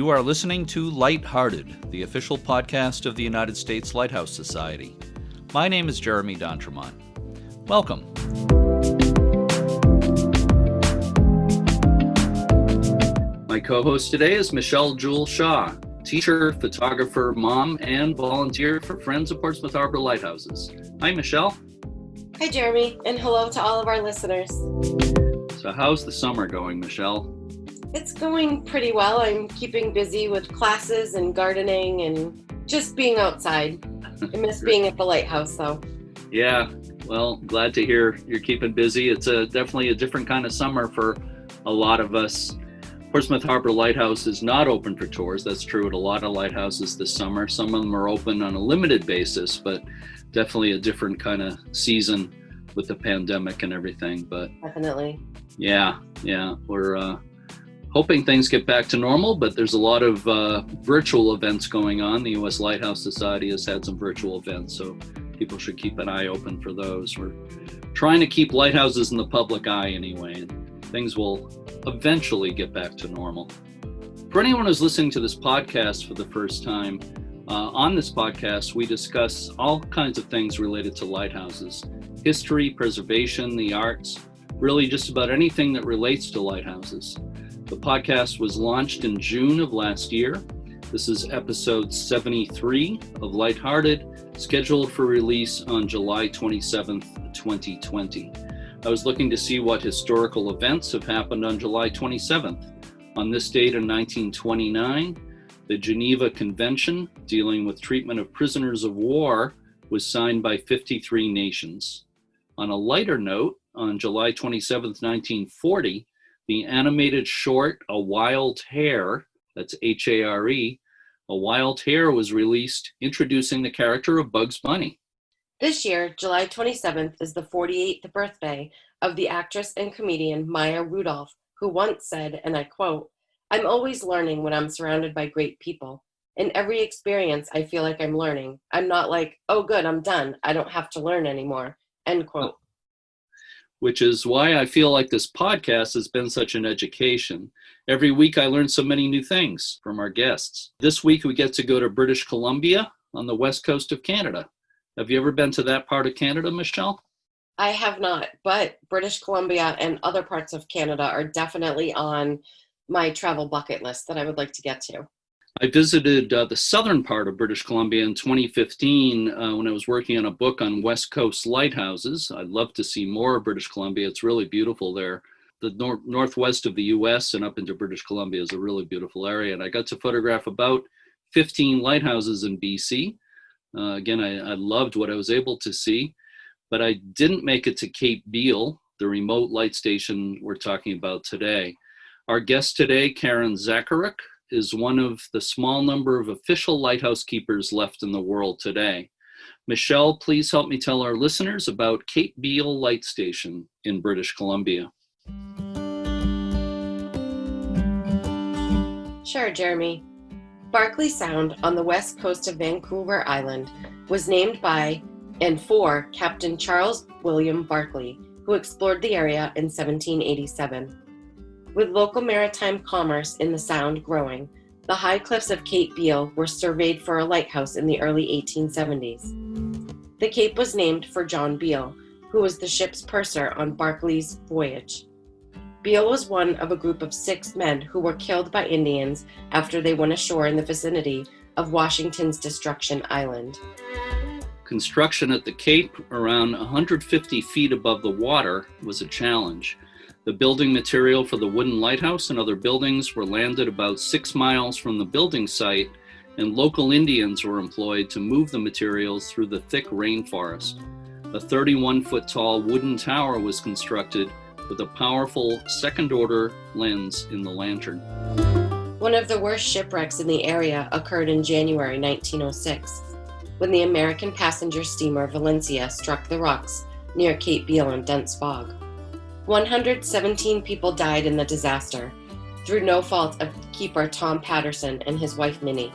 You are listening to Lighthearted, the official podcast of the United States Lighthouse Society. My name is Jeremy D'Entremont. Welcome. My co-host today is Michelle Jewel Shaw, teacher, photographer, mom, and volunteer for Friends of Portsmouth Harbor Lighthouses. Hi, Michelle. Hi, Jeremy, and hello to all of our listeners. So how's the summer going, Michelle? It's going pretty well. I'm keeping busy with classes and gardening and just being outside. I miss being at the lighthouse, though. Yeah, well, glad to hear you're keeping busy. It's definitely a different kind of summer for a lot of us. Portsmouth Harbor Lighthouse is not open for tours. That's true at a lot of lighthouses this summer. Some of them are open on a limited basis, but definitely a different kind of season with the pandemic and everything. But definitely. Yeah. We're hoping things get back to normal, but there's a lot of virtual events going on. The U.S. Lighthouse Society has had some virtual events, so people should keep an eye open for those. We're trying to keep lighthouses in the public eye anyway, and things will eventually get back to normal. For anyone who's listening to this podcast for the first time, on this podcast, we discuss all kinds of things related to lighthouses: history, preservation, the arts, really just about anything that relates to lighthouses. The podcast was launched in June of last year. This is episode 73 of Lighthearted, scheduled for release on July 27th, 2020. I was looking to see what historical events have happened on July 27th. On this date in 1929, the Geneva Convention dealing with treatment of prisoners of war was signed by 53 nations. On a lighter note, on July 27th, 1940, the animated short A Wild Hare, that's H-A-R-E, A Wild Hare was released, introducing the character of Bugs Bunny. This year, July 27th, is the 48th birthday of the actress and comedian Maya Rudolph, who once said, and I quote, "I'm always learning when I'm surrounded by great people. In every experience, I feel like I'm learning. I'm not like, oh good, I'm done. I don't have to learn anymore," end quote. Which is why I feel like this podcast has been such an education. Every week I learn so many new things from our guests. This week we get to go to British Columbia on the west coast of Canada. Have you ever been to that part of Canada, Michelle? I have not, but British Columbia and other parts of Canada are definitely on my travel bucket list that I would like to get to. I visited the southern part of British Columbia in 2015 when I was working on a book on West Coast lighthouses. I'd love to see more of British Columbia. It's really beautiful there. The northwest of the U.S. and up into British Columbia is a really beautiful area. And I got to photograph about 15 lighthouses in BC. Again, I loved what I was able to see, but I didn't make it to Cape Beale, the remote light station we're talking about today. Our guest today, Karen Zacharuk, is one of the small number of official lighthouse keepers left in the world today. Michelle, please help me tell our listeners about Cape Beale Lightstation in British Columbia. Sure, Jeremy. Barkley Sound on the west coast of Vancouver Island was named by and for Captain Charles William Barkley, who explored the area in 1787. With local maritime commerce in the Sound growing, the high cliffs of Cape Beale were surveyed for a lighthouse in the early 1870s. The cape was named for John Beal, who was the ship's purser on Barkley's voyage. Beal was one of a group of 6 men who were killed by Indians after they went ashore in the vicinity of Washington's Destruction Island. Construction at the Cape, around 150 feet above the water, was a challenge. The building material for the wooden lighthouse and other buildings were landed about 6 miles from the building site, and local Indians were employed to move the materials through the thick rainforest. A 31-foot tall wooden tower was constructed with a powerful second-order lens in the lantern. One of the worst shipwrecks in the area occurred in January 1906, when the American passenger steamer Valencia struck the rocks near Cape Beale in dense fog. 117 people died in the disaster, through no fault of keeper Tom Patterson and his wife Minnie.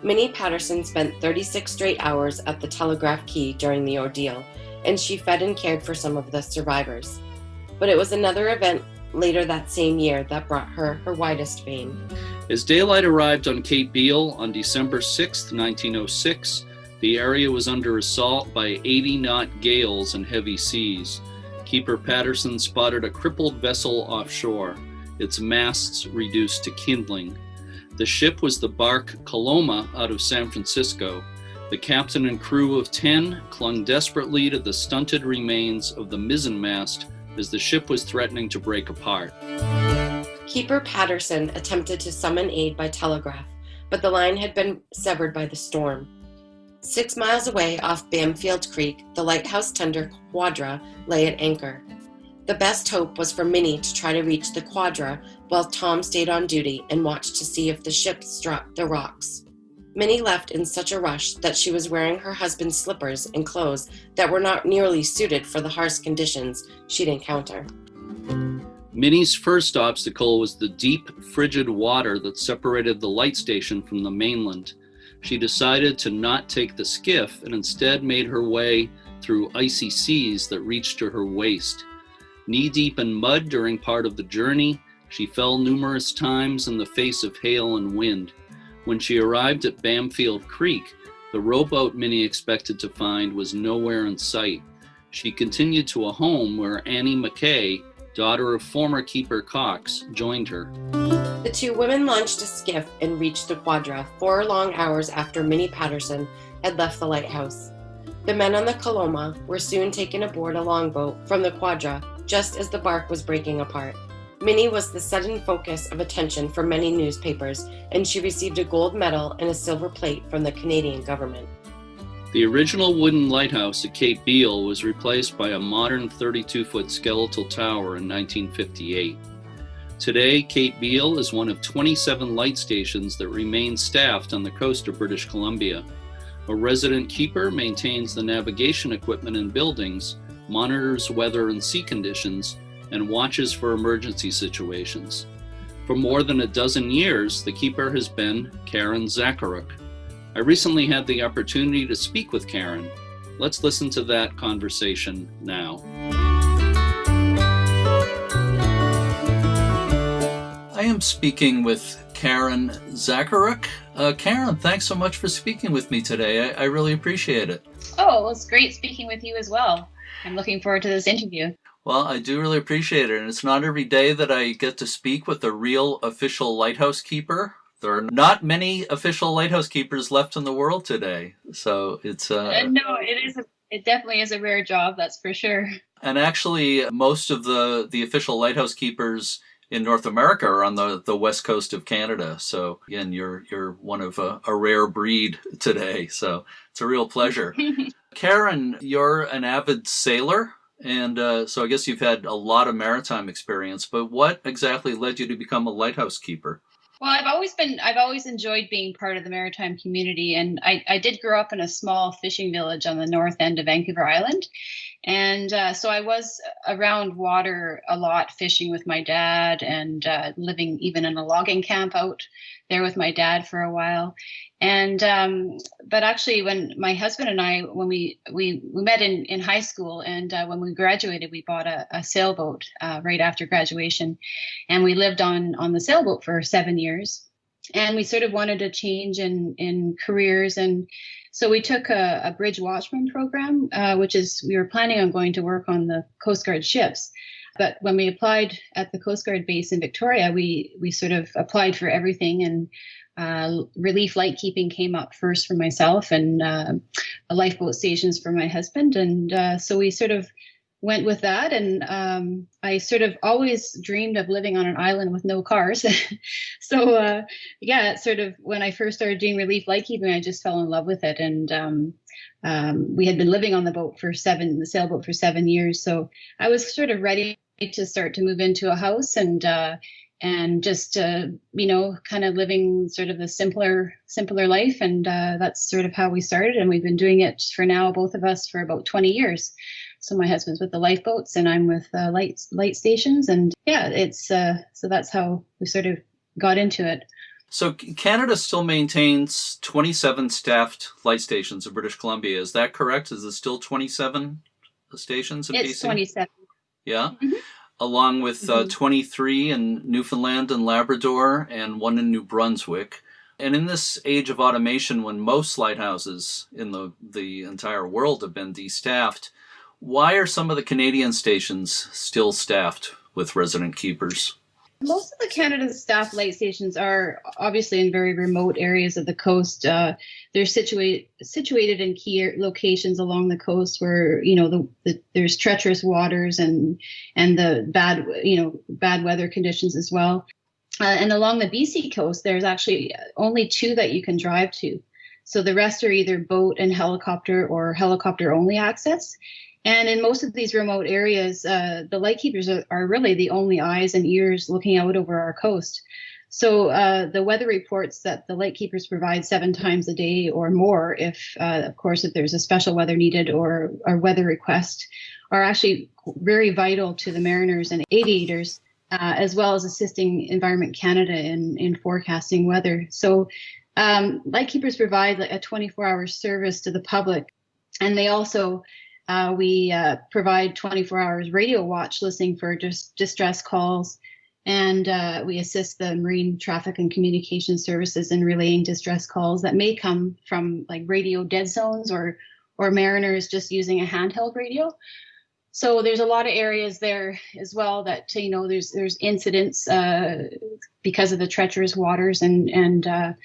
Minnie Patterson spent 36 straight hours at the telegraph key during the ordeal, and she fed and cared for some of the survivors. But it was another event later that same year that brought her widest fame. As daylight arrived on Cape Beale on December 6, 1906, the area was under assault by 80-knot gales and heavy seas. Keeper Patterson spotted a crippled vessel offshore, its masts reduced to kindling. The ship was the bark Coloma out of San Francisco. The captain and crew of 10 clung desperately to the stunted remains of the mizzenmast as the ship was threatening to break apart. Keeper Patterson attempted to summon aid by telegraph, but the line had been severed by the storm. 6 miles away off Bamfield Creek, the Lighthouse tender Quadra lay at anchor. The best hope was for Minnie to try to reach the Quadra while Tom stayed on duty and watched to see if the ship struck the rocks. Minnie left in such a rush that she was wearing her husband's slippers and clothes that were not nearly suited for the harsh conditions she'd encounter. Minnie's first obstacle was the deep, frigid water that separated the light station from the mainland. She decided to not take the skiff and instead made her way through icy seas that reached to her waist. Knee-deep in mud during part of the journey, she fell numerous times in the face of hail and wind. When she arrived at Bamfield Creek, the rowboat Minnie expected to find was nowhere in sight. She continued to a home where Annie McKay, daughter of former keeper Cox, joined her. The two women launched a skiff and reached the Quadra 4 long hours after Minnie Patterson had left the lighthouse. The men on the Coloma were soon taken aboard a longboat from the Quadra just as the bark was breaking apart. Minnie was the sudden focus of attention for many newspapers, and she received a gold medal and a silver plate from the Canadian government. The original wooden lighthouse at Cape Beale was replaced by a modern 32-foot skeletal tower in 1958. Today, Cape Beale is one of 27 light stations that remain staffed on the coast of British Columbia. A resident keeper maintains the navigation equipment and buildings, monitors weather and sea conditions, and watches for emergency situations. For more than a dozen years, the keeper has been Karen Zacharuk. I recently had the opportunity to speak with Karen. Let's listen to that conversation now. I am speaking with Karen Zacharuk. Karen, thanks so much for speaking with me today. I really appreciate it. Oh, well, it's great speaking with you as well. I'm looking forward to this interview. Well, I do really appreciate it, and it's not every day that I get to speak with a real official lighthouse keeper. There are not many official lighthouse keepers left in the world today, so it's no, it definitely is a rare job, that's for sure. And actually, most of the official lighthouse keepers in North America are on the west coast of Canada. So again, you're one of a rare breed today. So it's a real pleasure. Karen, you're an avid sailor. And so I guess you've had a lot of maritime experience, but what exactly led you to become a lighthouse keeper? Well, I've always enjoyed being part of the maritime community, and I did grow up in a small fishing village on the north end of Vancouver Island. And so I was around water a lot, fishing with my dad and living even in a logging camp out there with my dad for a while. And but actually, when my husband and I, when we met in high school, and when we graduated, we bought a sailboat right after graduation, and we lived on the sailboat for 7 years. And we sort of wanted a change in careers, and so we took a bridge watchman program, which is we were planning on going to work on the Coast Guard ships. But when we applied at the Coast Guard base in Victoria, we sort of applied for everything, and relief lightkeeping came up first for myself, and lifeboat stations for my husband. And so we sort of went with that. And I sort of always dreamed of living on an island with no cars. So yeah, sort of when I first started doing relief lightkeeping, I just fell in love with it. And we had been living on the sailboat for 7 years. So I was sort of ready to start to move into a house and just kind of living sort of the simpler life. And that's sort of how we started, and we've been doing it for now, both of us, for about 20 years. So my husband's with the lifeboats and I'm with light stations, and yeah, it's so that's how we sort of got into it. So Canada still maintains 27 staffed light stations in British Columbia. Is that correct? Is it still 27 stations in BC? It's 27. Yeah. along with 23 in Newfoundland and Labrador and one in New Brunswick. And in this age of automation, when most lighthouses in the entire world have been destaffed, why are some of the Canadian stations still staffed with resident keepers? Most of the Canada staffed light stations are obviously in very remote areas of the coast. They're situated in key locations along the coast where, there's treacherous waters and the bad weather conditions as well. And along the BC coast, there's actually only 2 that you can drive to. So the rest are either boat and helicopter or helicopter only access. And in most of these remote areas, the lightkeepers are really the only eyes and ears looking out over our coast. So the weather reports that the lightkeepers provide 7 times a day or more, if there's a special weather needed or a weather request, are actually very vital to the mariners and aviators, as well as assisting Environment Canada in forecasting weather. So lightkeepers provide a 24-hour service to the public, and they also we provide 24 hours radio watch listening for distress calls, and we assist the Marine Traffic and Communication Services in relaying distress calls that may come from like radio dead zones or mariners just using a handheld radio. So there's a lot of areas there as well that there's incidents because of the treacherous waters and as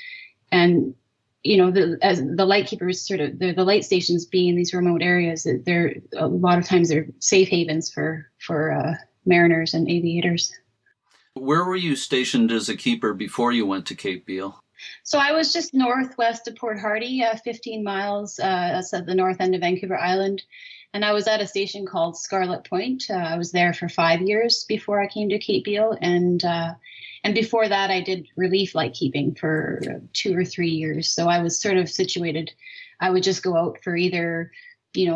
the lightkeepers the light stations being in these remote areas, they're a lot of times they're safe havens for mariners and aviators. Where were you stationed as a keeper before you went to Cape Beale? So I was just northwest of Port Hardy, 15 miles. That's at the north end of Vancouver Island. And I was at a station called Scarlet Point. I was there for 5 years before I came to Cape Beale. And before that, I did relief lightkeeping for 2 or 3 years. So I was sort of situated. I would just go out for either,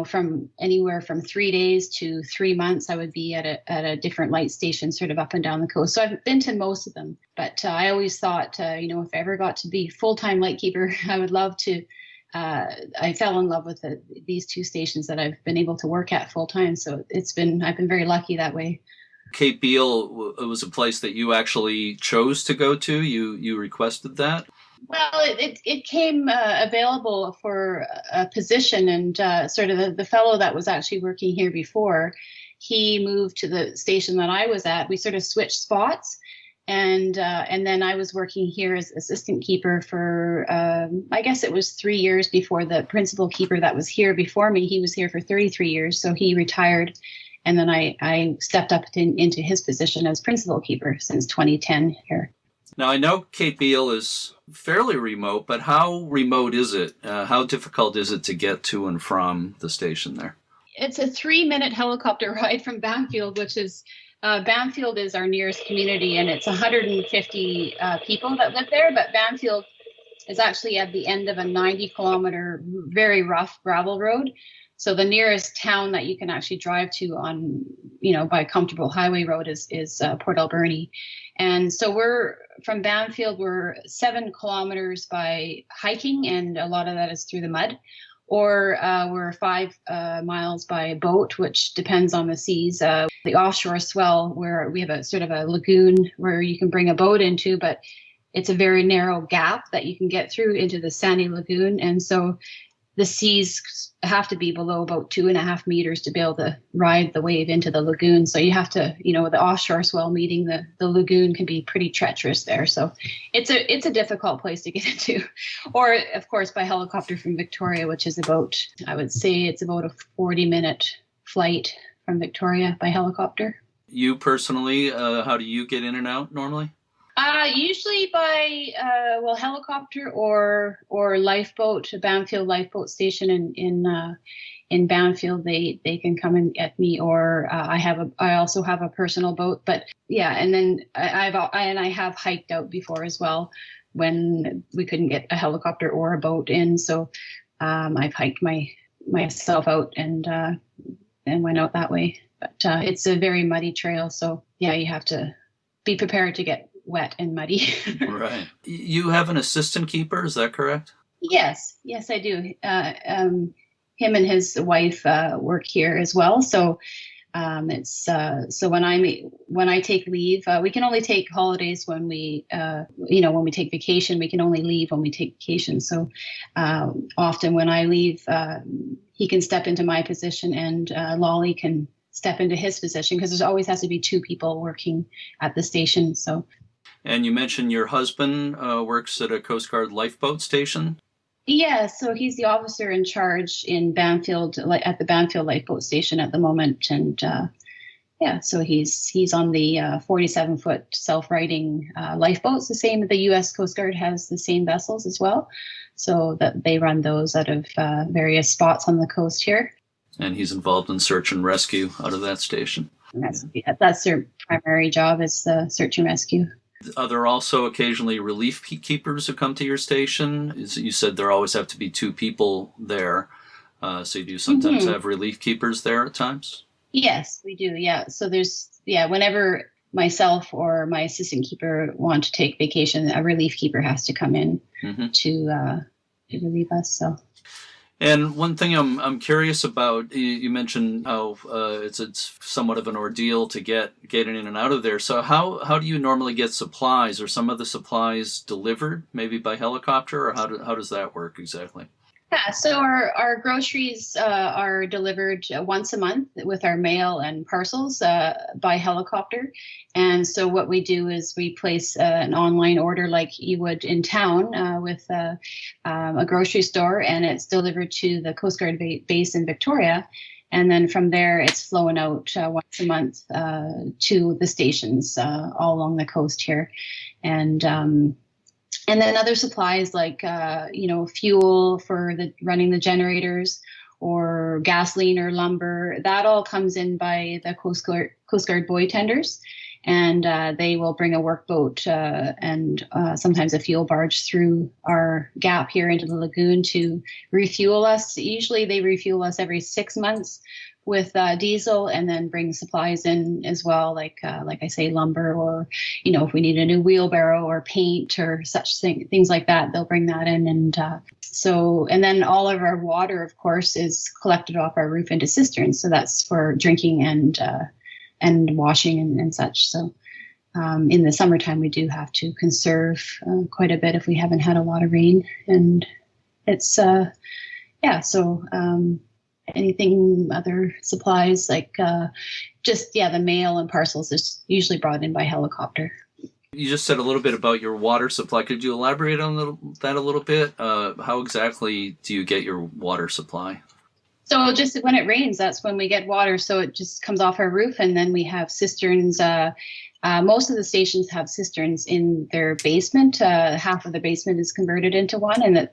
from anywhere from 3 days to 3 months. I would be at a different light station sort of up and down the coast. So I've been to most of them. But I always thought, if I ever got to be full-time lightkeeper, I would love to. I fell in love with these 2 stations that I've been able to work at full-time. So I've been very lucky that way. Cape Beale was a place that you actually chose to go to? You requested that? Well, it came available for a position, and sort of the fellow that was actually working here before, he moved to the station that I was at. We sort of switched spots, and then I was working here as assistant keeper for, I guess it was 3 years before the principal keeper that was here before me. He was here for 33 years, so he retired. And then I stepped up into his position as principal keeper since 2010 here. Now, I know Cape Beale is fairly remote, but how remote is it? How difficult is it to get to and from the station there? It's a 3-minute helicopter ride from Banfield, which is, Banfield is our nearest community, and it's 150 people that live there. But Banfield is actually at the end of a 90-kilometer, very rough gravel road. So the nearest town that you can actually drive to on, by a comfortable highway road is Port Alberni. And so we're from Banfield, we're 7 kilometers by hiking, and a lot of that is through the mud, or we're 5 miles by boat, which depends on the seas. The offshore swell, where we have a sort of a lagoon where you can bring a boat into, but it's a very narrow gap that you can get through into the sandy lagoon. And so the seas have to be below about 2.5 meters to be able to ride the wave into the lagoon. So you have to, the offshore swell meeting the lagoon can be pretty treacherous there. So it's a difficult place to get into. Or, of course, by helicopter from Victoria, which is I would say it's about a 40-minute flight from Victoria by helicopter. You personally, how do you get in and out normally? Usually by helicopter or lifeboat. Banfield Lifeboat Station in Banfield, they can come and get me, or I also have a personal boat. But yeah, and then I have hiked out before as well when we couldn't get a helicopter or a boat in. So I've hiked myself out and went out that way. But it's a very muddy trail, so yeah, you have to be prepared to get wet and muddy. Right. You have an assistant keeper, is that correct? Yes, I do. Him and his wife work here as well. So It's so when I take leave, we can only take holidays when we when we take vacation. We can only leave when we take vacation. So often when I leave, he can step into my position, and Lolly can step into his position, because there always has to be two people working at the station. So. And you mentioned your husband works at a Coast Guard lifeboat station? Yeah, so he's the officer in charge in Banfield, at the Banfield Lifeboat Station at the moment. And so he's on the 47-foot self-righting lifeboats, the same. The U.S. Coast Guard has the same vessels as well. So that they run those out of various spots on the coast here. And he's involved in search and rescue out of that station. That's their primary job, is the search and rescue. Are there also occasionally relief keepers who come to your station? You said there always have to be two people there. So you do sometimes have relief keepers there at times? Yes, we do. Yeah. So whenever myself or my assistant keeper want to take vacation, a relief keeper has to come in to relieve us. So. And one thing I'm curious about, you mentioned how it's somewhat of an ordeal to get in and out of there. So how do you normally get supplies? Are some of the supplies delivered, maybe by helicopter, or how does that work exactly? Yeah, so our groceries are delivered once a month with our mail and parcels by helicopter. And so what we do is we place an online order like you would in town with a grocery store, and it's delivered to the Coast Guard base in Victoria. And then from there, it's flown out once a month to the stations all along the coast here. And then other supplies like, fuel for running the generators, or gasoline or lumber, that all comes in by the Coast Guard buoy tenders. And they will bring a workboat and sometimes a fuel barge through our gap here into the lagoon to refuel us. Usually they refuel us every 6 months with diesel, and then bring supplies in as well, like I say, lumber, or if we need a new wheelbarrow or paint or such things like that, they'll bring that in. And then all of our water, of course, is collected off our roof into cisterns. So that's for drinking and washing and such. So in the summertime, we do have to conserve quite a bit if we haven't had a lot of rain. And it's anything, other supplies like the mail and parcels is usually brought in by helicopter. You just said a little bit about your water supply. Could you elaborate on that a little bit? How exactly do you get your water supply? So just when it rains, that's when we get water. So it just comes off our roof, and then we have cisterns. Most of the stations have cisterns in their basement. Half of the basement is converted into one, and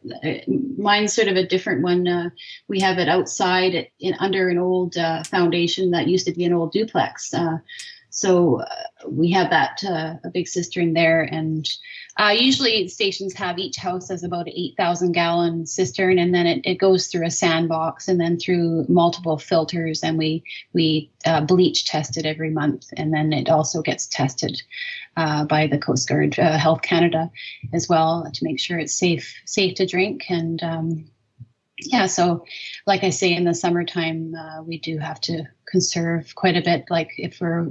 mine's sort of a different one. We have it outside under an old foundation that used to be an old duplex. So we have that, a big cistern there. And usually stations have, each house has about an 8,000-gallon cistern, and then it goes through a sandbox and then through multiple filters, and we bleach test it every month. And then it also gets tested by the Coast Guard Health Canada as well, to make sure it's safe to drink. And so like I say, in the summertime, we do have to conserve quite a bit. Like if we're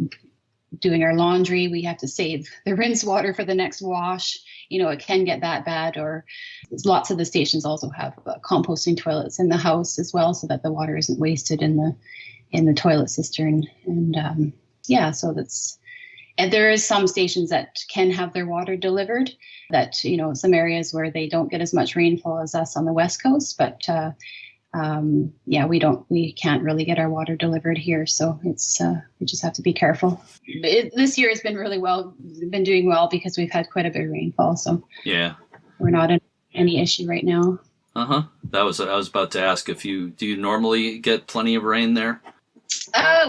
doing our laundry, we have to save the rinse water for the next wash. It can get that bad. Or lots of the stations also have composting toilets in the house as well, so that the water isn't wasted in the toilet cistern. And so that's. And there is some stations that can have their water delivered, that, some areas where they don't get as much rainfall as us on the West Coast, but we can't really get our water delivered here. So it's, we just have to be careful. This year has been been doing well, because we've had quite a bit of rainfall. So yeah, we're not in any issue right now. I was about to ask do you normally get plenty of rain there?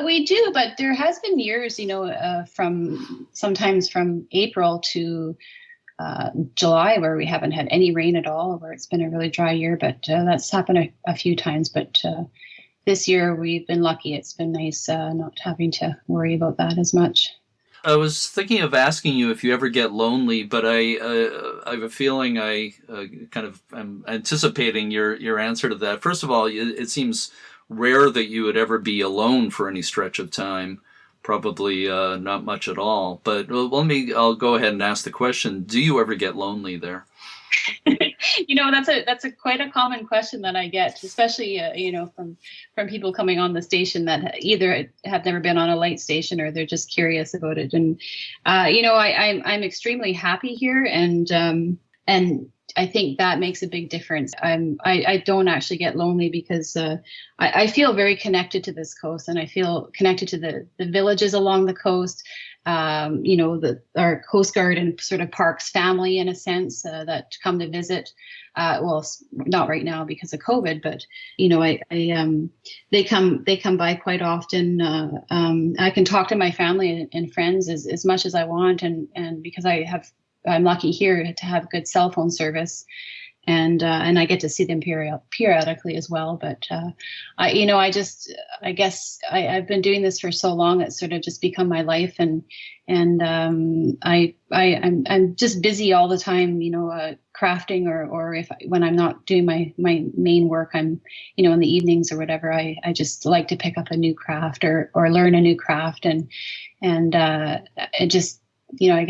We do, but there has been years, sometimes from April to July, where we haven't had any rain at all, where it's been a really dry year. But that's happened a few times. But this year we've been lucky. It's been nice not having to worry about that as much. I was thinking of asking you if you ever get lonely, but I have a feeling I'm anticipating your answer to that. First of all, it seems rare that you would ever be alone for any stretch of time. Probably not much at all. But I'll go ahead and ask the question: do you ever get lonely there? That's a quite a common question that I get, especially from people coming on the station that either have never been on a light station or they're just curious about it. And I'm extremely happy here, and I think that makes a big difference. I don't actually get lonely because I feel very connected to this coast, and I feel connected to the villages along the coast. Our Coast Guard and sort of Parks family, in a sense, that come to visit. Well, not right now because of COVID, but they come by quite often. I can talk to my family and friends as much as I want, and because I'm lucky here to have good cell phone service, and I get to see them periodically as well. But I guess I've been doing this for so long, it's sort of just become my life, and I'm just busy all the time, crafting, or when I'm not doing my main work, I'm in the evenings or whatever, I just like to pick up a new craft or learn a new craft, and it just I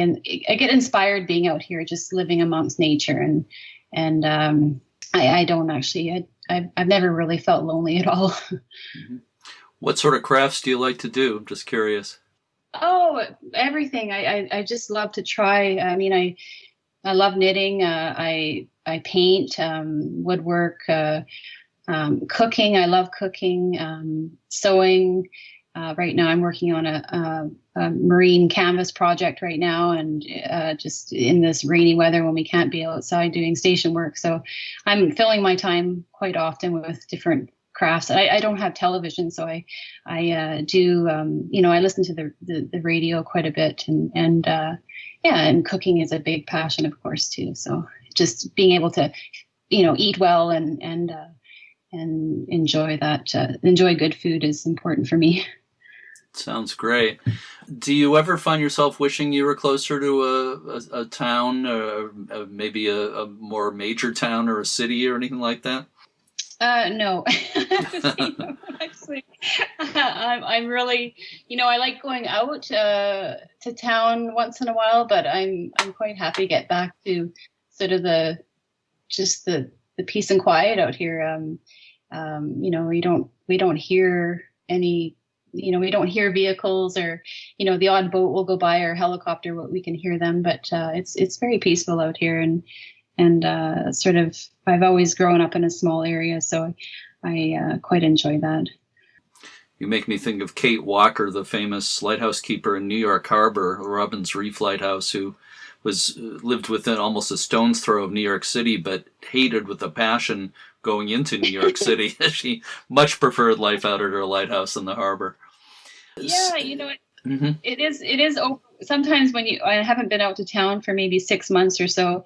get inspired being out here, just living amongst nature, and I don't actually, I've never really felt lonely at all. Mm-hmm. What sort of crafts do you like to do? I'm just curious. Oh, everything. I just love to try. I mean, I love knitting. I paint, woodwork, cooking. I love cooking, sewing. Right now I'm working on a marine canvas project right now, and just in this rainy weather when we can't be outside doing station work. So I'm filling my time quite often with different crafts. I don't have television, so I do, I listen to the radio quite a bit, and cooking is a big passion, of course, too. So just being able to, eat well and enjoy good food is important for me. Sounds great. Do you ever find yourself wishing you were closer to a town, or maybe a more major town or a city or anything like that? No. Actually, I'm really, I like going out to town once in a while, but I'm quite happy to get back to sort of the peace and quiet out here. We don't hear any. We don't hear vehicles, or, the odd boat will go by, or helicopter, we can hear them, but it's very peaceful out here, and sort of, I've always grown up in a small area, so I quite enjoy that. You make me think of Kate Walker, the famous lighthouse keeper in New York Harbor, Robbins Reef Lighthouse, who lived within almost a stone's throw of New York City, but hated with a passion going into New York City. She much preferred life out at her lighthouse in the harbor. Yeah, mm-hmm. It is. Sometimes when I haven't been out to town for maybe 6 months or so,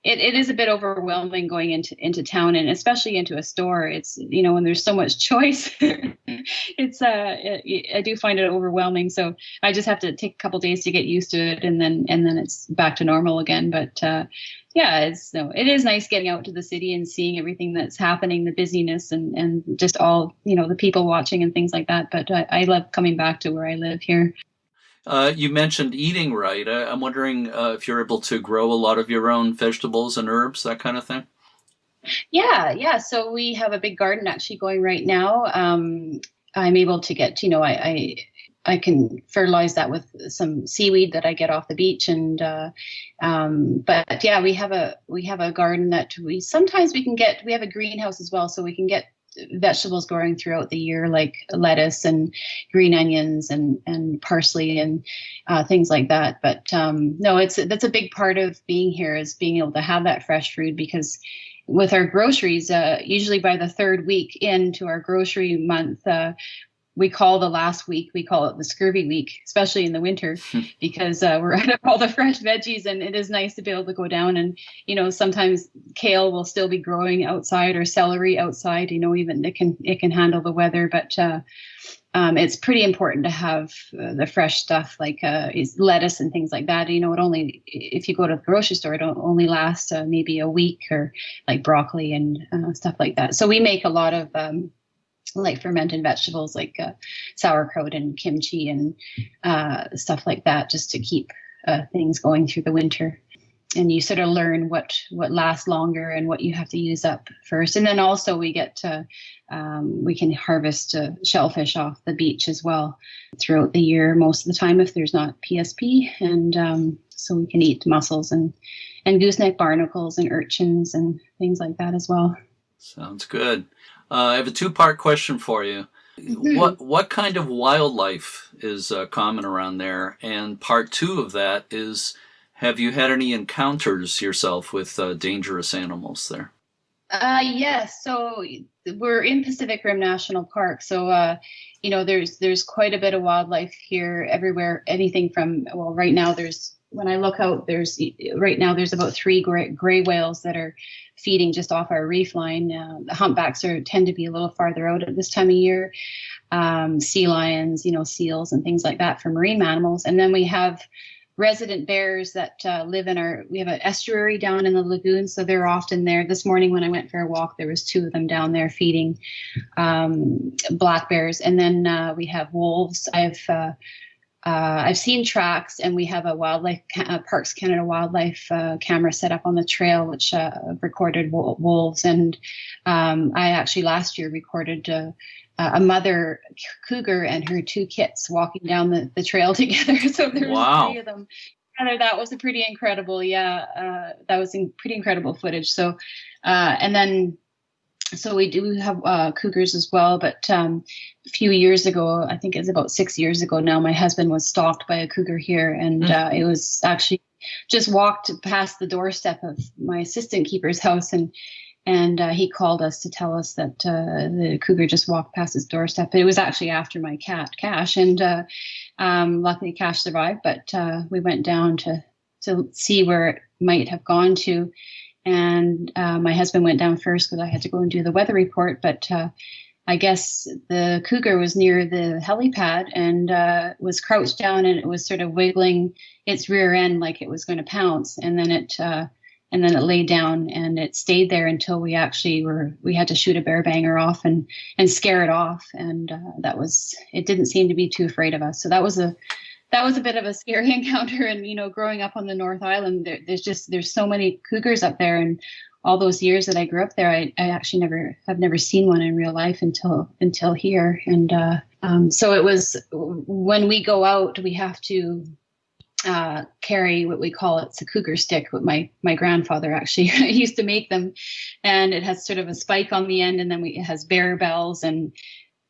it is a bit overwhelming going into town, and especially into a store. It's, when there's so much choice, I do find it overwhelming. So I just have to take a couple days to get used to it, and then it's back to normal again. But it is nice getting out to the city and seeing everything that's happening, the busyness, and just all, the people watching and things like that. But I love coming back to where I live here. You mentioned eating right. I'm wondering if you're able to grow a lot of your own vegetables and herbs, that kind of thing. Yeah. So we have a big garden actually going right now. I'm able to get, I can fertilize that with some seaweed that I get off the beach, and but yeah, we have a garden that we can get. We have a greenhouse as well, so we can get vegetables growing throughout the year, like lettuce and green onions and parsley and things like that. But no, that's a big part of being here, is being able to have that fresh food, because with our groceries, usually by the third week into our grocery month, we call the last week, we call it the scurvy week, especially in the winter, because we're out of all the fresh veggies, and it is nice to be able to go down and, sometimes kale will still be growing outside, or celery outside, even it can handle the weather, but it's pretty important to have the fresh stuff, like lettuce and things like that. It only, if you go to the grocery store, it only lasts maybe a week, or like broccoli and stuff like that. So we make a lot of like fermented vegetables like sauerkraut and kimchi and stuff like that, just to keep things going through the winter. And you sort of learn what lasts longer and what you have to use up first. And then also we get we can harvest shellfish off the beach as well throughout the year, most of the time if there's not PSP. And so we can eat mussels and gooseneck barnacles and urchins and things like that as well. Sounds good. I have a two-part question for you. Mm-hmm. What kind of wildlife is common around there? And part two of that is, have you had any encounters yourself with dangerous animals there? Yes. So we're in Pacific Rim National Park. So, there's quite a bit of wildlife here everywhere. Anything from, well, right now when I look out, there's about 3 gray whales that are feeding just off our reef line. The humpbacks tend to be a little farther out at this time of year. Sea lions, seals and things like that for marine mammals. And then we have resident bears that live we have an estuary down in the lagoon, so they're often there. This morning when I went for a walk, there was 2 of them down there feeding black bears. And then we have wolves. I've seen tracks, and we have a wildlife Parks Canada wildlife camera set up on the trail, which recorded wolves. And I actually last year recorded a mother cougar and her 2 kits walking down the trail together. So there was 3 of them. That was a pretty incredible, that was pretty incredible footage. So, and then, so we do have cougars as well. But a few years ago, I think it's about 6 years ago now, my husband was stalked by a cougar here, and it was actually just walked past the doorstep of my assistant keeper's house, and he called us to tell us that the cougar just walked past his doorstep. It was actually after my cat, Cash, and luckily Cash survived. But we went down to see where it might have gone to. And my husband went down first because I had to go and do the weather report. But I guess the cougar was near the helipad and was crouched down, and it was sort of wiggling its rear end like it was going to pounce. And then it laid down, and it stayed there until we had to shoot a bear banger off and scare it off. And it didn't seem to be too afraid of us. So that was a bit of a scary encounter. And, growing up on the North Island, there's so many cougars up there. And all those years that I grew up there, I actually have never seen one in real life until here. And so it was, when we go out, we have to carry what we call it's a cougar stick, what my grandfather actually used to make them, and it has sort of a spike on the end, and then it has bear bells and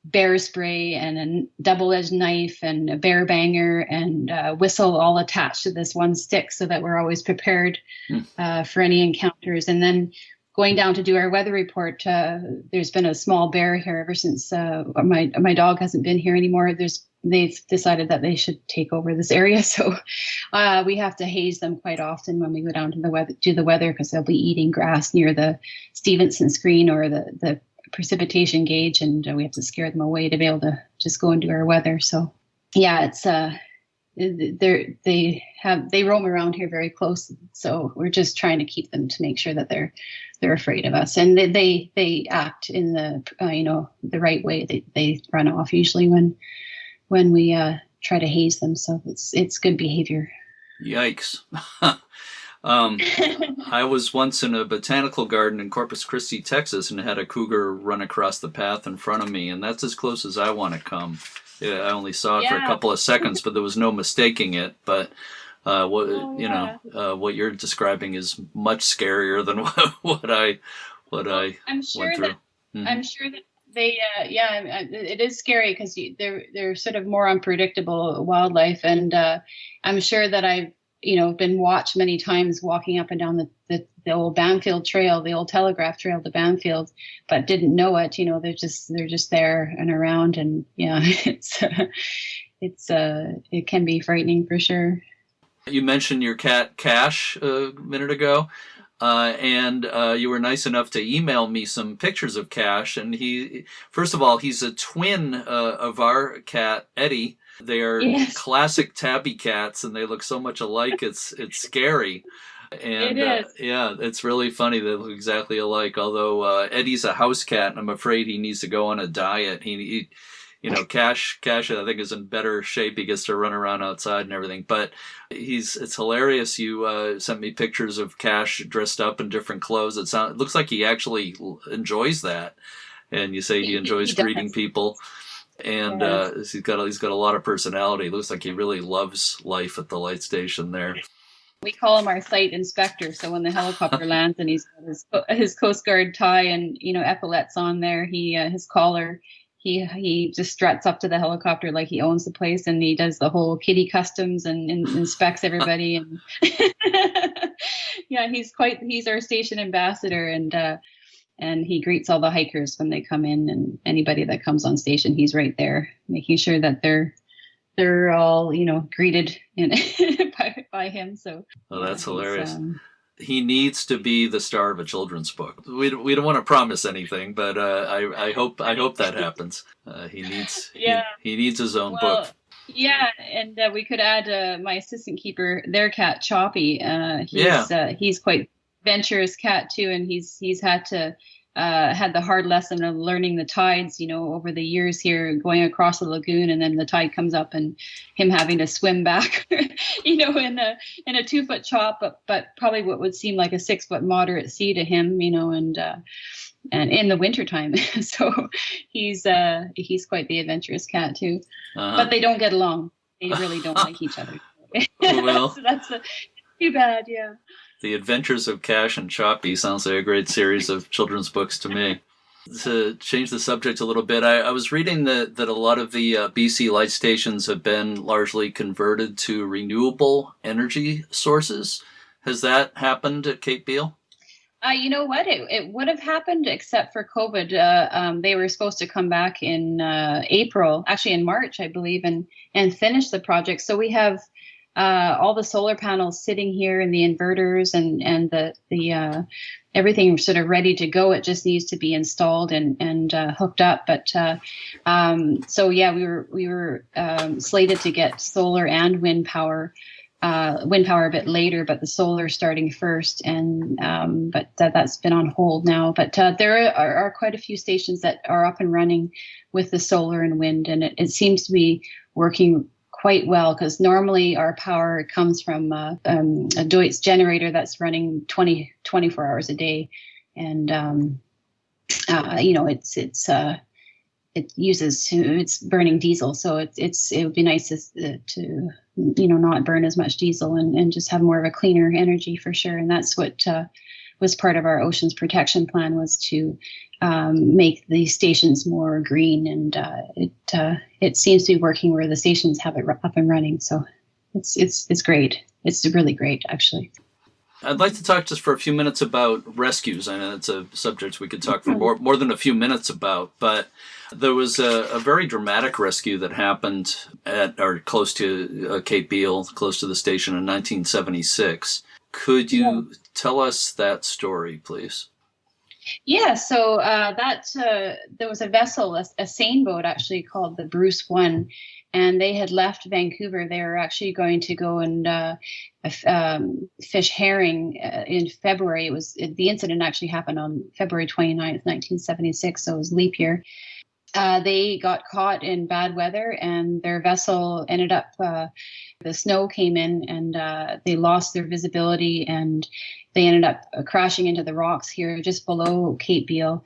bear spray and a double-edged knife and a bear banger and a whistle all attached to this one stick, so that we're always prepared for any encounters. And then going down to do our weather report, there's been a small bear here ever since my dog hasn't been here anymore. They've decided that they should take over this area, so we have to haze them quite often when we go down to the weather, because they'll be eating grass near the Stevenson screen or the precipitation gauge, and we have to scare them away to be able to just go and do our weather. So yeah, it's they roam around here very close, so we're just trying to keep them to make sure that they're afraid of us, and they act in the the right way. They run off usually when we try to haze them, so it's good behavior. Yikes. I was once in a botanical garden in Corpus Christi, Texas, and had a cougar run across the path in front of me, and that's as close as I want to come. Yeah, I only saw it for a couple of seconds, but there was no mistaking it. But what you're describing is much scarier than what I I'm sure went through. I'm sure that they it is scary because they're sort of more unpredictable wildlife, and I'm sure that I've been watched many times walking up and down the old Banfield Trail, the old Telegraph Trail to Banfield, but didn't know it. They're just there and around, and it can be frightening for sure. You mentioned your cat Cash a minute ago, and you were nice enough to email me some pictures of Cash. And first of all, he's a twin of our cat Eddie. They are classic tabby cats, and they look so much alike. It's scary. And It is. yeah, it's really funny. They look exactly alike. Although Eddie's a house cat, and I'm afraid he needs to go on a diet. Cash, I think is in better shape. He gets to run around outside and everything. But it's hilarious. You sent me pictures of Cash dressed up in different clothes. It looks like he actually enjoys that. And you say he enjoys greeting people. And he's got a lot of personality. It looks like he really loves life at the light station there. We call him our site inspector. So when the helicopter lands and he's got his Coast Guard tie and epaulets on there, his collar, he just struts up to the helicopter like he owns the place, and he does the whole kitty customs and inspects everybody. And yeah, he's our station ambassador, and he greets all the hikers when they come in, and anybody that comes on station, he's right there making sure that they're all greeted by him. So that's hilarious. He needs to be the star of a children's book. We don't want to promise anything, but I hope that happens. He needs he needs his own book. Yeah, and we could add my assistant keeper, their cat Choppy. He's quite adventurous cat too, and he's had to had the hard lesson of learning the tides, over the years here, going across the lagoon, and then the tide comes up and him having to swim back, in a 2-foot chop, but probably what would seem like a 6-foot moderate sea to him, and in the wintertime. So he's quite the adventurous cat too. But they don't get along. They really don't like each other. Well, so that's too bad. Yeah. The Adventures of Cash and Choppy sounds like a great series of children's books to me. To change the subject a little bit, I was reading that a lot of the BC light stations have been largely converted to renewable energy sources. Has that happened at Cape Beale? You know what? It would have happened except for COVID. They were supposed to come back in April, actually in March, I believe, and finish the project. So we have all the solar panels sitting here and the inverters and the everything sort of ready to go. It just needs to be installed and hooked up. But so yeah, we were slated to get solar and wind power a bit later, but the solar starting first, and but that's been on hold now. But there are quite a few stations that are up and running with the solar and wind, and it seems to be working quite well, because normally our power comes from a Deutz generator that's running 24 hours a day, and it's burning diesel, so it would be nice to not burn as much diesel and just have more of a cleaner energy for sure. And that's what was part of our oceans protection plan, was to make the stations more green, and it seems to be working where the stations have it up and running. So it's great. It's really great, actually. I'd like to talk just for a few minutes about rescues. I know it's a subject we could talk for more than a few minutes about, but there was a very dramatic rescue that happened at or close to Cape Beale, close to the station in 1976. Could you tell us that story, please? Yeah, so there was a vessel, a seine boat actually, called the Bruce One, and they had left Vancouver. They were actually going to go and fish herring in February. The incident actually happened on February 29th, 1976, so it was leap year. They got caught in bad weather, and their vessel ended up, the snow came in, and they lost their visibility, and they ended up crashing into the rocks here just below Cape Beale.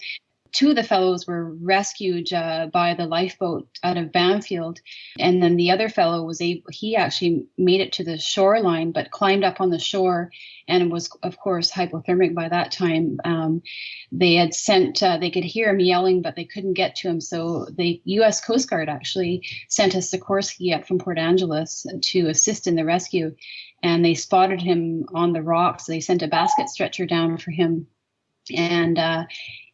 Two of the fellows were rescued by the lifeboat out of Banfield, and then the other fellow he actually made it to the shoreline, but climbed up on the shore and was, of course, hypothermic by that time. They had sent, they could hear him yelling, but they couldn't get to him. So the U.S. Coast Guard actually sent a Sikorsky up from Port Angeles to assist in the rescue, and they spotted him on the rocks. They sent a basket stretcher down for him, and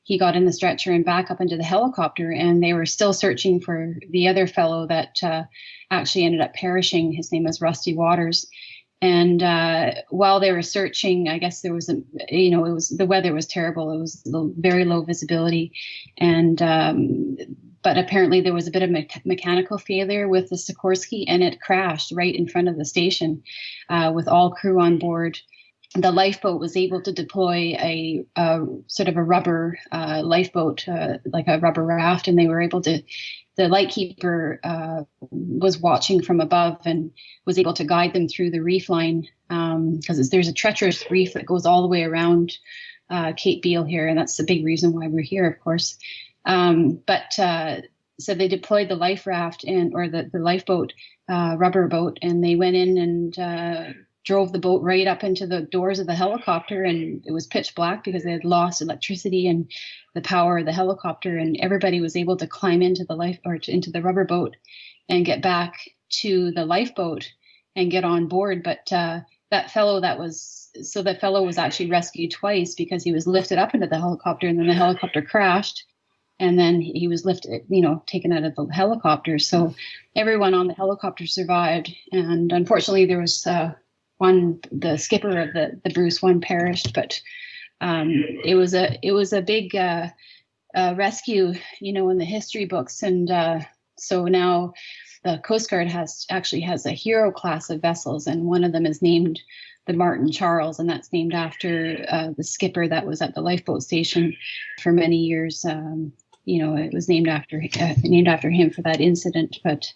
he got in the stretcher and back up into the helicopter, and they were still searching for the other fellow that actually ended up perishing. His name was Rusty Waters. And while they were searching, I guess there was the weather was terrible. It was very low visibility, and but apparently there was a bit of mechanical failure with the Sikorsky, and it crashed right in front of the station with all crew on board. the lifeboat was able to deploy a sort of a rubber lifeboat, like a rubber raft, and they were able to. The lightkeeper was watching from above and was able to guide them through the reef line, because there's a treacherous reef that goes all the way around Cape Beale here, and that's the big reason why we're here, of course. So they deployed the life raft or the lifeboat, rubber boat, and they went in and drove the boat right up into the doors of the helicopter, and it was pitch black because they had lost electricity and the power of the helicopter, and everybody was able to climb into into the rubber boat and get back to the lifeboat and get on board. But that fellow was actually rescued twice, because he was lifted up into the helicopter, and then the helicopter crashed, and then he was lifted, taken out of the helicopter. So everyone on the helicopter survived, and unfortunately there was the skipper of the Bruce, one perished, but it was a big rescue, in the history books, and so now the Coast Guard has a hero class of vessels, and one of them is named the Martin Charles, and that's named after the skipper that was at the lifeboat station for many years. It was named after him for that incident, but.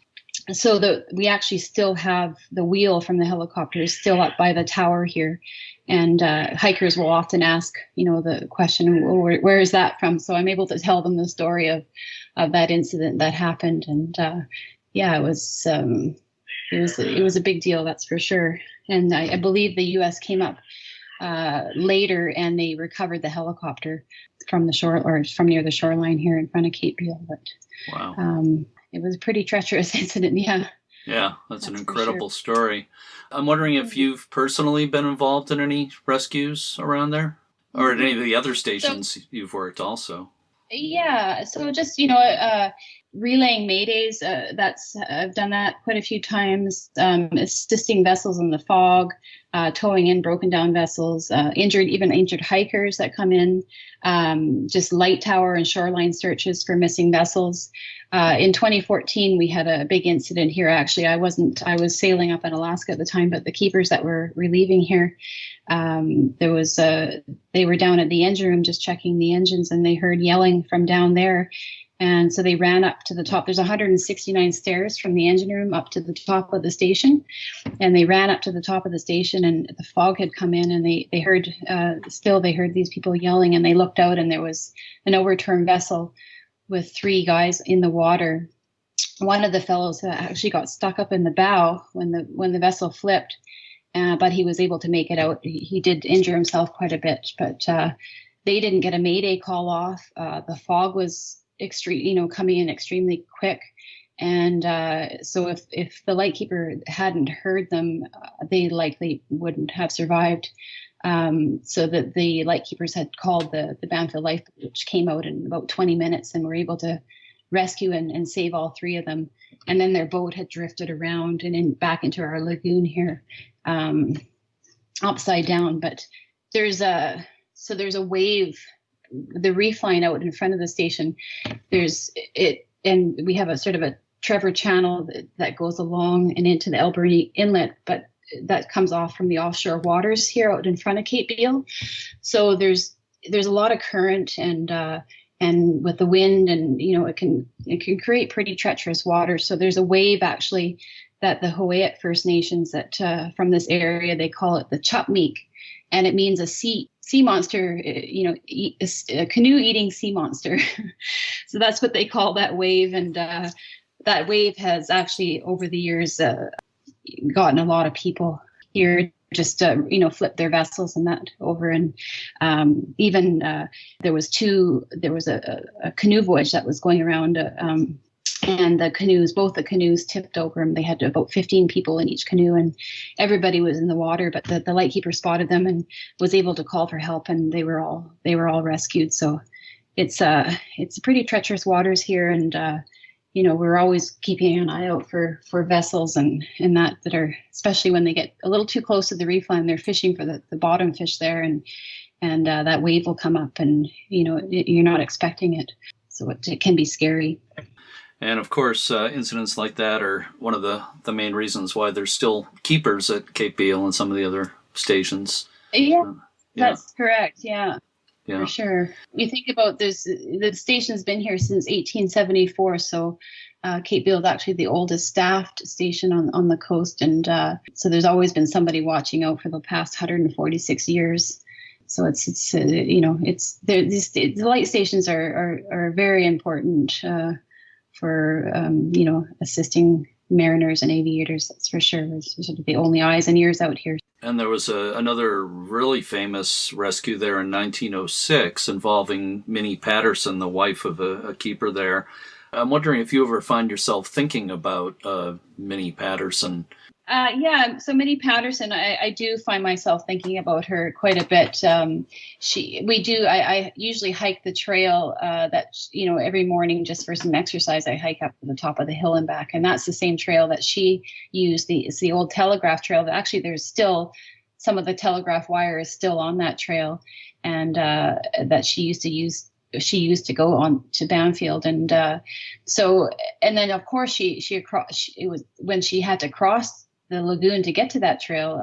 So we actually still have the wheel from the helicopter is still up by the tower here, and hikers will often ask, the question, well, where is that from? So I'm able to tell them the story of that incident that happened, and it was a big deal, that's for sure. And I believe the U.S. came up later, and they recovered the helicopter from the shore, or from near the shoreline here in front of Cape Beale. But wow. It was a pretty treacherous incident, yeah. Yeah, that's an incredible story. I'm wondering if you've personally been involved in any rescues around there, or at any of the other stations you've worked also. Yeah, so just, relaying maydays, I've done that quite a few times, assisting vessels in the fog, towing in broken down vessels, injured hikers that come in, just light tower and shoreline searches for missing vessels. In 2014, we had a big incident here. Actually, I was sailing up in Alaska at the time, but the keepers that were relieving here, they were down at the engine room just checking the engines, and they heard yelling from down there. And so they ran up to the top. There's 169 stairs from the engine room up to the top of the station. And they ran up to the top of the station, and the fog had come in, and they heard these people yelling, and they looked out, and there was an overturned vessel with 3 guys in the water. One of the fellows actually got stuck up in the bow when the vessel flipped, but he was able to make it out. He did injure himself quite a bit, but they didn't get a mayday call off. The fog was coming in extremely quick, and so if the lightkeeper hadn't heard them, they likely wouldn't have survived. So that the lightkeepers had called the Banfield Life, which came out in about 20 minutes and were able to rescue and save all 3 of them. And then their boat had drifted around and back into our lagoon here, upside down. But there's a wave, the reef line out in front of the station. And we have a sort of a Trevor channel that goes along and into the Alberni Inlet, but that comes off from the offshore waters here out in front of Cape Beale. So there's a lot of current, and with the wind, and it can create pretty treacherous water. So there's a wave actually that the Hawaiian First Nations that from this area, they call it the Chupmeek, and it means a sea monster, a canoe eating sea monster. So that's what they call that wave, and that wave has actually over the years gotten a lot of people here just flip their vessels and that over, and even there was a canoe voyage that was going around, and both the canoes tipped over, and they had about 15 people in each canoe, and everybody was in the water, but the lightkeeper spotted them and was able to call for help, and they were all rescued. So it's pretty treacherous waters here, and we're always keeping an eye out for vessels and that are, especially when they get a little too close to the reef line, they're fishing for the bottom fish there, and that wave will come up, and you're not expecting it, so it can be scary. And of course, incidents like that are one of the main reasons why there's still keepers at Cape Beale and some of the other stations. Yeah, Yeah. that's correct. Yeah. Yeah. For sure. You think about this, the station's been here since 1874. So Cape Beale is actually the oldest staffed station on the coast. And so there's always been somebody watching out for the past 146 years. So it's the light stations are very important for, assisting mariners and aviators. That's for sure. It's sort of the only eyes and ears out here. And there was another really famous rescue there in 1906 involving Minnie Patterson, the wife of a keeper there. I'm wondering if you ever find yourself thinking about Minnie Patterson. Yeah, so Minnie Patterson, I do find myself thinking about her quite a bit. I usually hike the trail that, every morning just for some exercise. I hike up to the top of the hill and back, and that's the same trail that she used. It's the old telegraph trail. That actually, there's still some of the telegraph wire is still on that trail, and that she used to use. She used to go on to Banfield, and then of course it was when she had to cross the lagoon to get to that trail.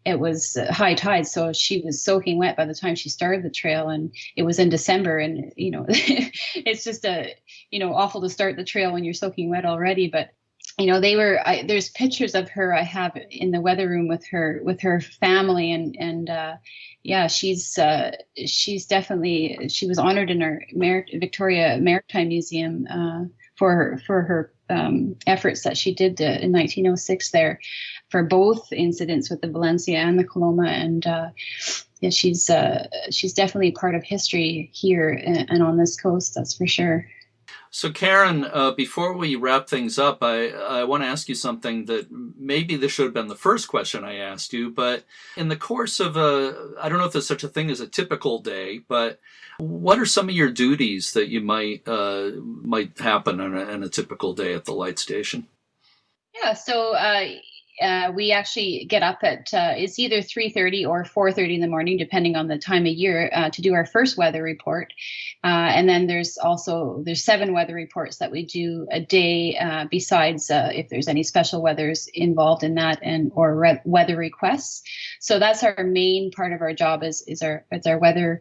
It was high tide, so she was soaking wet by the time she started the trail, and it was in December, and it's just awful to start the trail when you're soaking wet already. But there's pictures of her I have in the weather room with her family, and she's definitely, she was honored in our Victoria Maritime Museum for her efforts that she did in 1906 there for both incidents with the Valencia and the Coloma, and she's definitely part of history here and on this coast, that's for sure. So Karen, before we wrap things up, I want to ask you something that maybe this should have been the first question I asked you, but in the course of I don't know if there's such a thing as a typical day, but what are some of your duties that you might happen in a typical day at the light station? Yeah, so we actually get up at it's either 3:30 or 4:30 in the morning, depending on the time of year, to do our first weather report. And then there's 7 weather reports that we do a day, besides if there's any special weathers involved in that or weather requests. So that's our main part of our job is our weather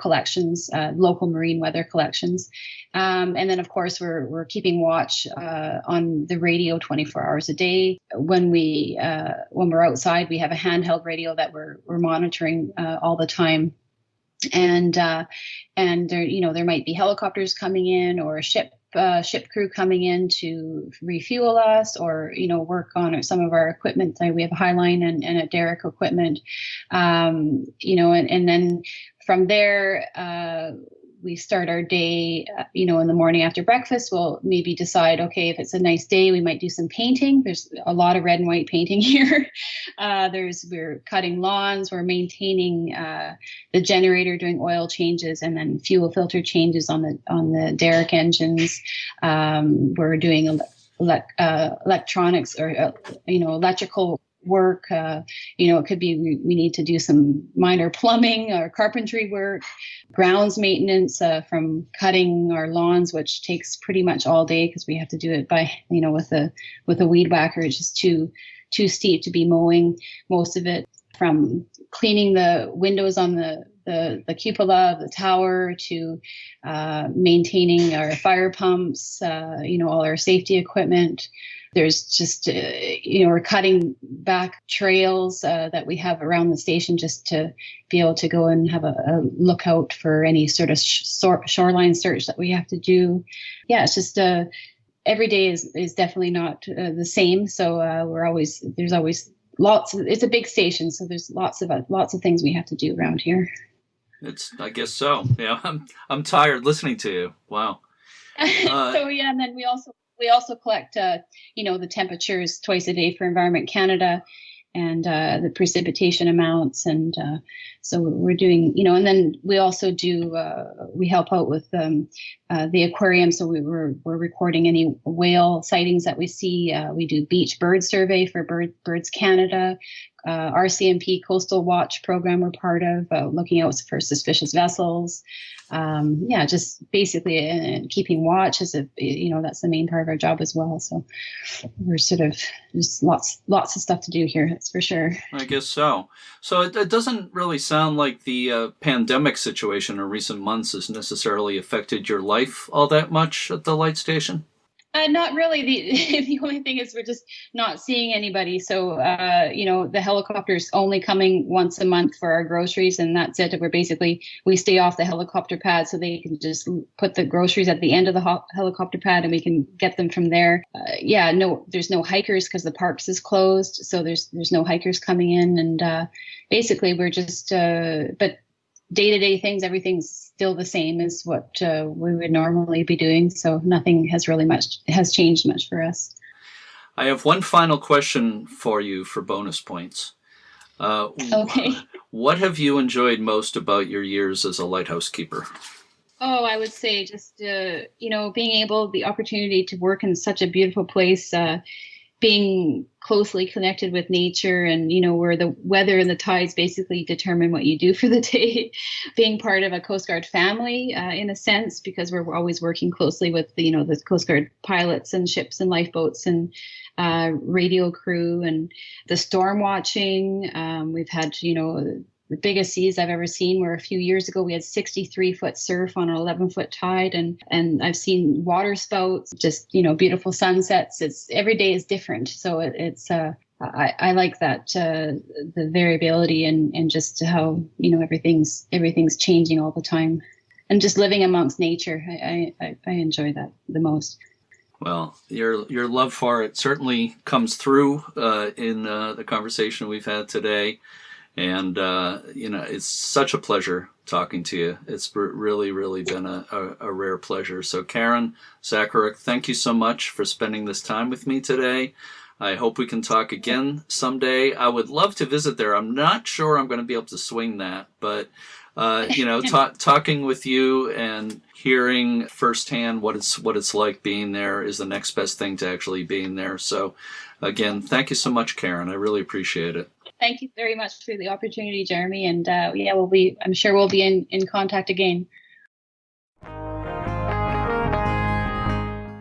collections, local marine weather collections. And then of course we're keeping watch on the radio 24 hours a day. When we're outside, we have a handheld radio that we're monitoring all the time. And there might be helicopters coming in or ship crew coming in to refuel us or work on some of our equipment. We have a Highline and a derrick equipment, and then from there we start our day, in the morning after breakfast. We'll maybe decide, okay, if it's a nice day, we might do some painting. There's a lot of red and white painting here. We're cutting lawns, we're maintaining the generator, doing oil changes, and then fuel filter changes on the derrick engines. We're doing electronics or electrical work. It could be we need to do some minor plumbing or carpentry work, grounds maintenance, from cutting our lawns, which takes pretty much all day because we have to do it by with a weed whacker. It's just too steep to be mowing most of it, from cleaning the windows on the cupola of the tower to maintaining our fire pumps, all our safety equipment. There's just, we're cutting back trails that we have around the station just to be able to go and have a lookout for any sort of shoreline search that we have to do. Yeah, it's just every day is definitely not the same. So there's always lots. It's a big station, so there's lots of things we have to do around here. I guess so. Yeah, I'm tired listening to you. Wow. So yeah, and then we also collect, the temperatures twice a day for Environment Canada, and the precipitation amounts, and so we're doing, and then we also do we help out with the aquarium. So we're recording any whale sightings that we see. We do beach bird survey for Birds Canada, RCMP Coastal Watch program we're part of, looking out for suspicious vessels. Just basically keeping watch as that's the main part of our job as well. So we're sort of just lots of stuff to do here. That's for sure. I guess so. So it doesn't really sound like the pandemic situation in recent months has necessarily affected your life all that much at the light station. Not really. The only thing is we're just not seeing anybody. So, the helicopter's only coming once a month for our groceries, and that's it. We stay off the helicopter pad so they can just put the groceries at the end of the helicopter pad and we can get them from there. There's no hikers because the parks is closed. So there's no hikers coming in. And basically we're just, but day-to-day things, everything's still the same as what we would normally be doing. So nothing has changed much for us. I have one final question for you for bonus points. Okay. What have you enjoyed most about your years as a lighthouse keeper? Oh, I would say just, being the opportunity to work in such a beautiful place, being closely connected with nature and, where the weather and the tides basically determine what you do for the day, being part of a Coast Guard family, in a sense, because we're always working closely with, the Coast Guard pilots and ships and lifeboats and radio crew and the storm watching. We've had, the biggest seas I've ever seen were a few years ago. We had 63-foot surf on an 11-foot tide, and I've seen water spouts, just beautiful sunsets. Every day is different, so I like that the variability and just how everything's changing all the time, and just living amongst nature. I enjoy that the most. Well, your love for it certainly comes through in the conversation we've had today. And, it's such a pleasure talking to you. It's really, really been a rare pleasure. So, Karen Zacharuk, thank you so much for spending this time with me today. I hope we can talk again someday. I would love to visit there. I'm not sure I'm going to be able to swing that, but, talking with you and hearing firsthand what it's like being there is the next best thing to actually being there. So, again, thank you so much, Karen. I really appreciate it. Thank you very much for the opportunity, Jeremy. And I'm sure we'll be in contact again.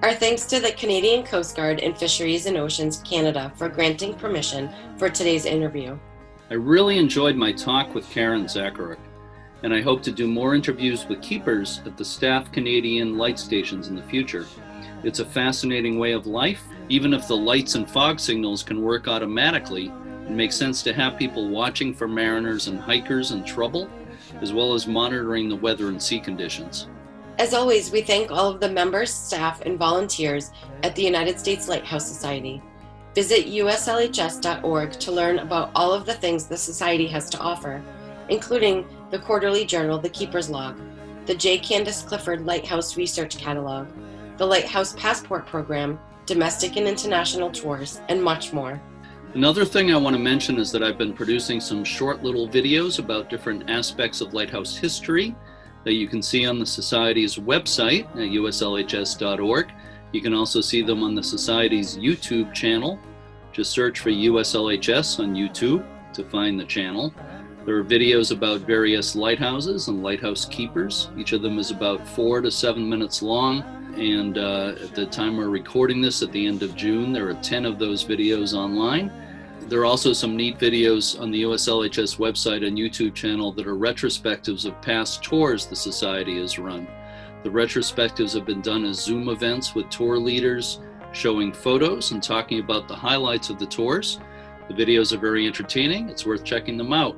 Our thanks to the Canadian Coast Guard and Fisheries and Oceans Canada for granting permission for today's interview. I really enjoyed my talk with Karen Zacharuk, and I hope to do more interviews with keepers at the staff Canadian light stations in the future. It's a fascinating way of life. Even if the lights and fog signals can work automatically, it makes sense to have people watching for mariners and hikers in trouble, as well as monitoring the weather and sea conditions. As always, we thank all of the members, staff, and volunteers at the United States Lighthouse Society. Visit uslhs.org to learn about all of the things the Society has to offer, including the quarterly journal, The Keeper's Log, the J. Candace Clifford Lighthouse Research Catalog, the Lighthouse Passport Program, domestic and international tours, and much more. Another thing I want to mention is that I've been producing some short little videos about different aspects of lighthouse history that you can see on the Society's website at uslhs.org. You can also see them on the Society's YouTube channel. Just search for USLHS on YouTube to find the channel. There are videos about various lighthouses and lighthouse keepers. Each of them is about 4 to 7 minutes long. And at the time we're recording this, at the end of June, there are 10 of those videos online. There are also some neat videos on the USLHS website and YouTube channel that are retrospectives of past tours the Society has run. The retrospectives have been done as Zoom events with tour leaders showing photos and talking about the highlights of the tours. The videos are very entertaining. It's worth checking them out.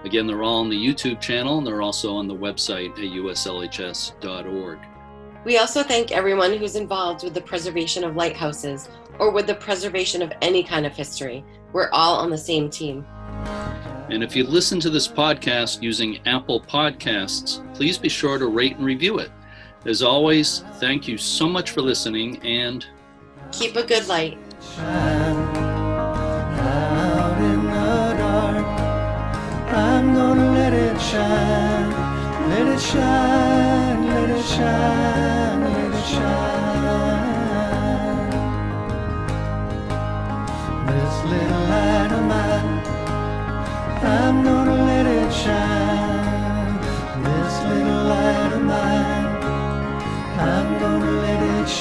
Again, they're all on the YouTube channel, and they're also on the website at uslhs.org. We also thank everyone who's involved with the preservation of lighthouses or with the preservation of any kind of history. We're all on the same team. And if you listen to this podcast using Apple Podcasts, please be sure to rate and review it. As always, thank you so much for listening, and keep a good light. Shine out in the dark. I'm gonna let it shine, let it shine, let it shine, let it shine. This little light of mine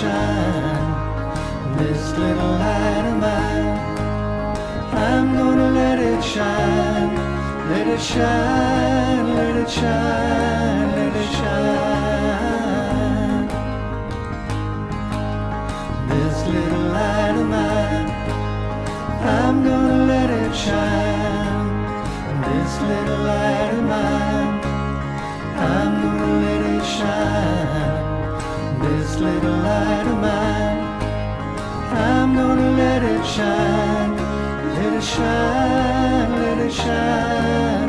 shine. This little light of mine, I'm gonna let it shine. Let it shine, let it shine, let it shine. This little light of mine, I'm gonna let it shine. This little light of mine, I'm gonna let it shine. This little light of mine, I'm gonna let it shine. Let it shine, let it shine.